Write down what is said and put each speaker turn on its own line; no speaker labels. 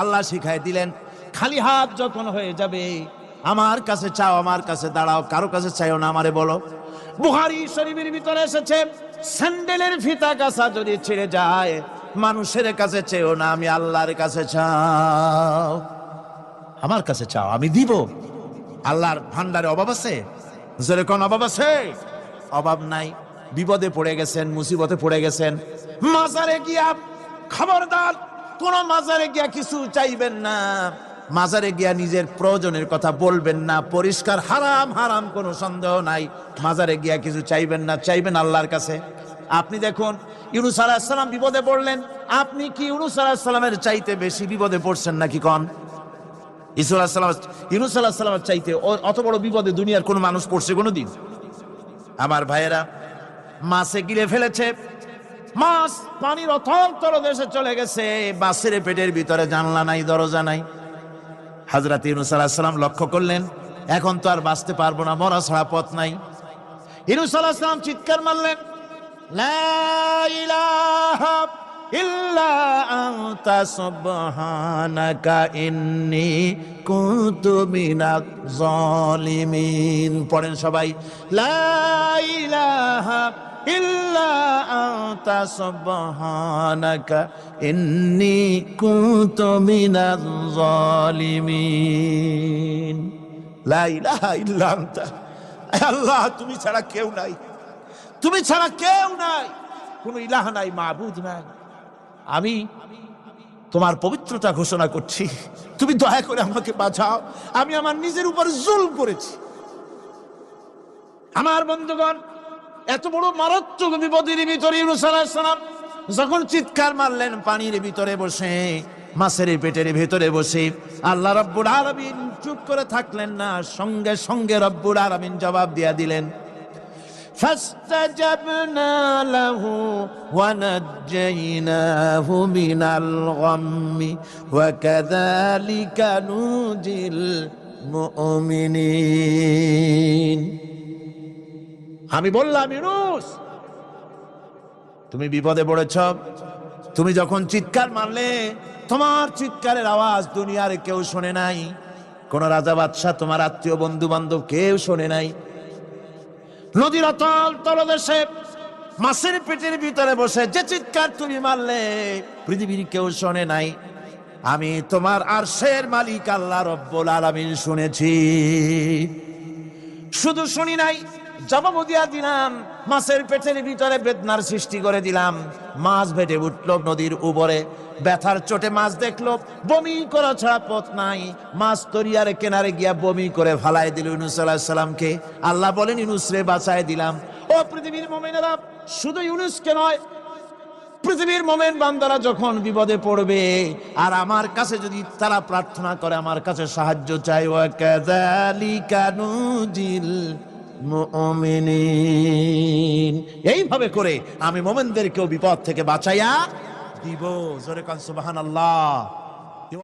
আল্লাহ শিখাই দিলেন, খালি হাত যখন হয়ে যাবে আমার কাছে চাও, আমার কাছে দাঁড়াও, কারো কাছে চাইও না, আমারে বলো। বুখারী শরীফের ভিতরে এসেছে, স্যান্ডেলের ফিতা কাছা যদি ছিঁড়ে যায় মানুষের কাছে চেয়েও না, আমি আল্লাহর কাছে চাও, আমার কাছে চাও, আমি দিব। আল্লাহর ভান্ডারে অভাব আছে? জোরে কোন অভাব আছে? অভাব নাই। বিপদে পড়ে গেছেন, মুসিবতে পড়ে গেছেন, মাজারে গিয়া খবরদার কোন মাজারে গিয়া কিছু চাইবেন না, মাজারে গিয়া নিজের প্রয়োজনের কথা বলবেন না, পরিষ্কার হারাম, হারাম কোনো সন্দেহ নাই। মাজারে গিয়া কিছু চাইবেন না, চাইবেন আল্লাহর কাছে। আপনি দেখুন ইউনূস আলাইহিস সালাম বিপদে পড়লেন, আপনি কি ইউনূস আলাইহিস সালামের চাইতে বেশি বিপদে পড়ছেন নাকি? কোন ইউনূস আলাইহিস সালামের চাইতে অত বড় বিপদে দুনিয়ার কোন মানুষ পড়ছে কোনদিন? আমার ভাইয়েরা, মাছে গিলে ফেলেছে, মাছ পানির অথল তলদেশে চলে গেছে, মাছের পেটের ভিতরে জানলা নাই, দরজা নাই। হযরত ইউনূস আলাইহিস সালাম লক্ষ্য করলেন, এখন তো আর বাঁচতে পারবো না, মরা ছাড়া পথ নাই। ইউনূস আলাইহিস সালাম চিৎকার মারলেন, লা ইলাহা ইল্লা আনতা সুবহানাকা ইন্নী কুনতু মিনাজ জালিমিন। পড়েন সবাই, লা ইলাহা ইল্লা আনতা সুবহানাকা ইন্নী কুনতু মিনাজ জালিমিন। লা ইলাহা ইল্লা আনতা, আল্লাহ তুমি ছাড়া কেউ নাই, তুমি ছাড়া কেউ নাই, কোন ইলাহ নাই, মাবুদ নাই। আমি তোমার পবিত্রতা ঘোষণা করছি, তুমি দয়া করে আমাকে বাঁচাও, আমি আমার নিজের উপর জুলম করেছি। আমার বন্ধুগণ, এত বড় মারাত্মক বিপদের ভিতরে ইউনূস আলাইহিস সালাম যখন চিৎকার মারলেন, পানির ভিতরে বসে, মাছের পেটের ভিতরে বসে, আল্লাহ রাব্বুল আলামিন চুপ করে থাকলেন না, সঙ্গে সঙ্গে রাব্বুল আলামিন জবাব দিয়া দিলেন, فاستجبنا له ونجيناه من الغم وكذلك ننجي المؤمنين। আমি বললাম, ইউনূস তুমি বিপদে পড়েছ, তুমি যখন চিৎকার মারলে তোমার চিৎকারের আওয়াজ দুনিয়ার কেউ শোনে নাই, কোন রাজা বাদশাহ, তোমার আত্মীয় বন্ধু বান্ধব কেউ শোনে নাই। নদীর অতল তলদেশে মাছের পেটের ভিতরে বসে যে চিৎকার তুমি মারলে পৃথিবীর কেউ শোনে নাই, আমি তোমার আরশের মালিক আল্লাহ রব্বুল আলামিন শুনেছি। শুধু শুনি নাই, জবাব দিয়া দিলাম, মাছের পেটের ভিতরে বেদনার সৃষ্টি করে দিলাম। মাছ ভেটে উঠল নদীর উপরে, ব্যথার চোটে মাছ দেখলো, বমি করা ছাড়া পথ নাই। মাছ তরিয়ার কিনারে গিয়া বমি করে ফালাই দিল ইউনূস আলাইহিস সালামকে। আল্লাহ বলেন, ইউনূস রে বাঁচায় দিলাম। ও পৃথিবীর মুমিনেরা, শুধু ইউনূসকে নয়, পৃথিবীর মুমিন বান্দারা যখন বিপদে পড়বে আর আমার কাছে যদি তারা প্রার্থনা করে, আমার কাছে সাহায্য চাই, ওয়া কাযালিকা নুজিল মুমিনিন, এইভাবে করে আমি মুমিনদেরকেও বিপদ থেকে বাঁচাইয়া দিব। জোরে কান সুবহানাল্লাহ।